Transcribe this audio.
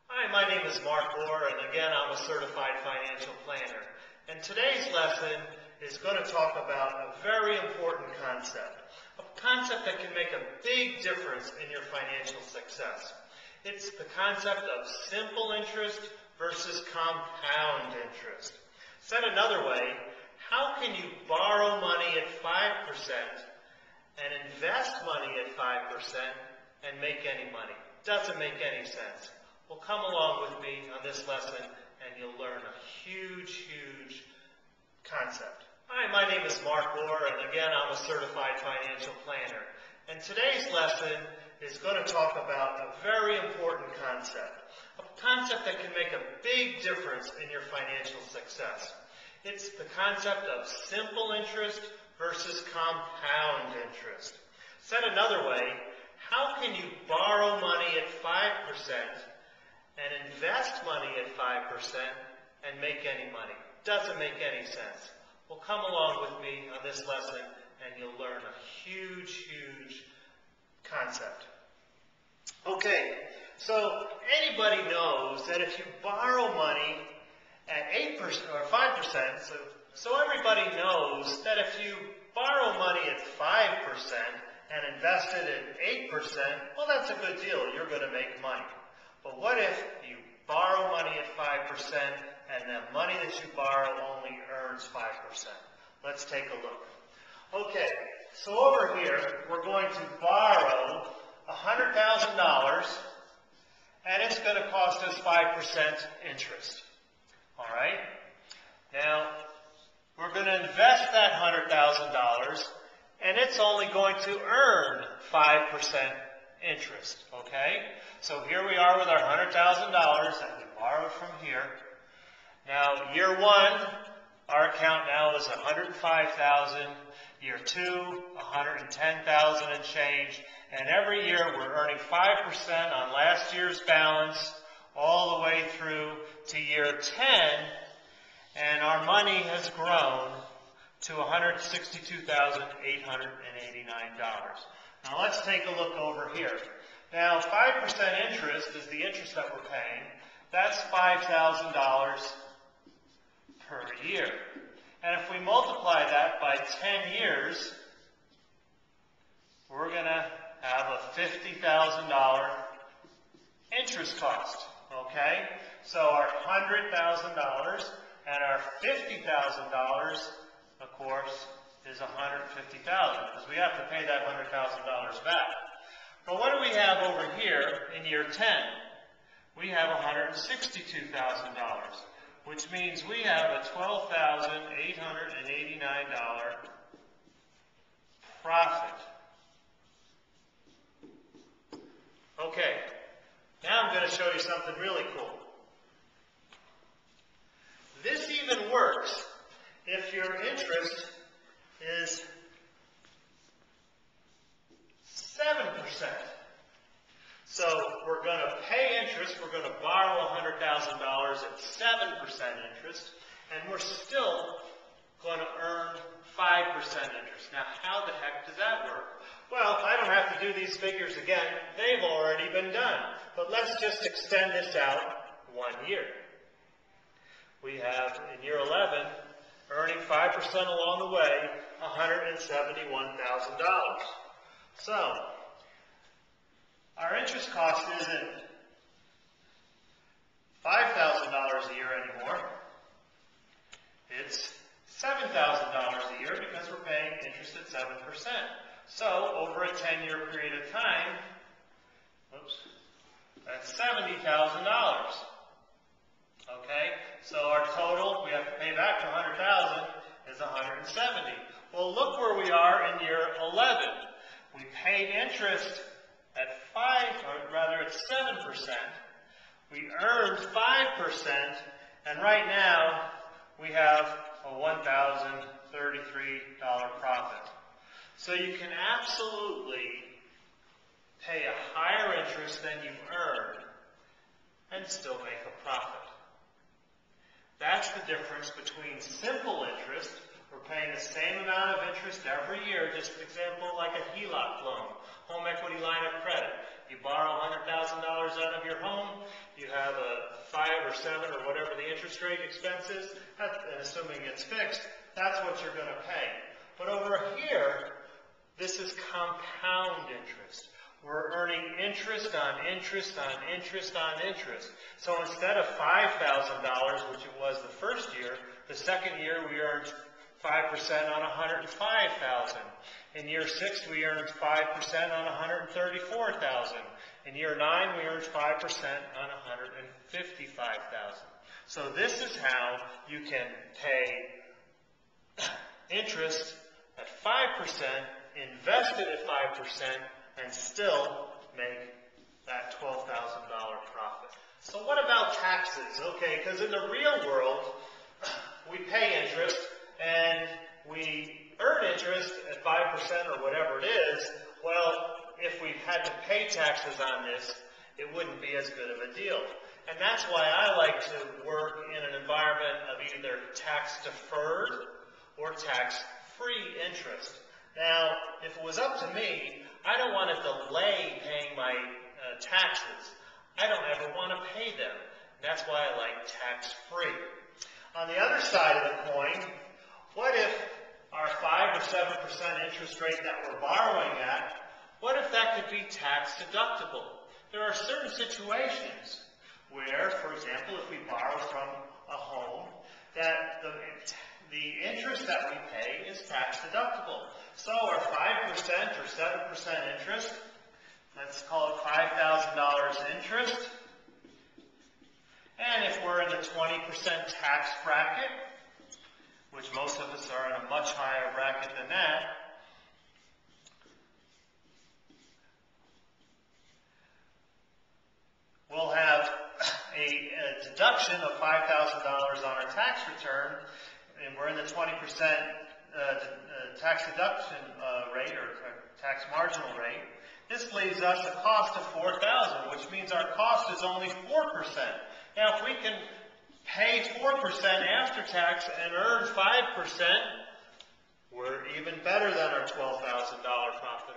Hi, my name is Mark Orr, and again, I'm a certified financial planner. And today's lesson is going to talk about a very important concept, a concept that can make a big difference in your financial success. It's the concept of simple interest versus compound interest. Said another way, how can you borrow money at 5% and invest money at 5% and make any money? Doesn't make any sense. Well, come along with me on this lesson and you'll learn a huge concept. Hi, my name is Mark Orr, and again, I'm a certified financial planner. And today's lesson is going to talk about a very important concept, a concept that can make a big difference in your financial success. It's the concept of simple interest versus compound interest. Said another way, how can you borrow money at 5% and invest money at 5% and make any money? Doesn't make any sense. Well, come along with me on this lesson and you'll learn a huge concept. Okay, so anybody knows that if you borrow money at 8% or 5%, so everybody knows that if you borrow money at 5% and invest it at 8%, well, that's a good deal. You're going to make money. But what if you borrow money at 5% and the money that you borrow only earns 5%? Let's take a look. Okay, so over here, we're going to borrow $100,000, and it's going to cost us 5% interest. All right? Now, we're going to invest that $100,000, and it's only going to earn 5% interest. Okay? So here we are with our $100,000 that we borrowed from here. Now, year one, our account now is $105,000. Year two, $110,000 and change. And every year we're earning 5% on last year's balance all the way through to year 10. And our money has grown to $162,889. Now let's take a look over here. Now 5% interest is the interest that we're paying. That's $5,000 per year. And if we multiply that by 10 years, we're going to have a $50,000 interest cost. Okay? So our $100,000 and our $50,000, of course, is $150,000 because we have to pay that $100,000 back. But what do we have over here in year 10? We have $162,000, which means we have a $12,889 profit. Okay, now I'm going to show you something really cool. This even works if your interest is 7%. So we're going to pay interest, we're going to borrow $100,000 at 7% interest, and we're still going to earn 5% interest. Now, how the heck does that work? Well, I don't have to do these figures again. They've already been done. But let's just extend this out 1 year. We have, in year 11, earning 5% along the way, $171,000. So, our interest cost isn't $5,000 a year anymore. It's $7,000 a year because we're paying interest at 7%. So, over a 10-year period of time, that's $70,000. Okay? So our total, we have to pay back to $100,000, is $170,000. Well, look where we are in year 11. We paid interest at 7%. We earned 5%, and right now we have a $1,033 profit. So you can absolutely pay a higher interest than you've earned and still make a profit. That's the difference between simple interest. We're paying the same amount of interest every year. Just an example like a HELOC loan, home equity line of credit. You borrow $100,000 out of your home, you have a or 7 or whatever the interest rate expense is, and assuming it's fixed, that's what you're going to pay. But over here, this is compound interest. We're earning interest on interest on interest on interest. So instead of $5,000, which it was the first year, the second year we earned 5% on $105,000. In year 6, we earned 5% on $134,000. In year 9, we earned 5% on $155,000. So this is how you can pay interest at 5%, invest it at 5%, and still make that $12,000 profit. So what about taxes? Okay, because in the real world, we pay interest and we earn interest at 5% or whatever it is. Well, if we had to pay taxes on this, it wouldn't be as good of a deal. And that's why I like to work in an environment of either tax-deferred or tax-free interest. Now, if it was up to me, I don't want to delay paying my taxes. I don't ever want to pay them. That's why I like tax-free. On the other side of the coin, what if our 5 or 7% interest rate that we're borrowing at, what if that could be tax deductible? There are certain situations where, for example, if we borrow from a home, that the interest that we pay is tax deductible. So our 5% or 7% interest, let's call it $5,000 interest. And if we're in the 20% tax bracket, which most of us are in a much higher bracket than that, we'll have a deduction of $5,000 on our tax return, and we're in the 20% tax deduction rate or tax marginal rate. This leaves us a cost of $4,000, which means our cost is only 4%. Now, if we can pay 4% after tax and earn 5%, we're even better than our $12,000 profit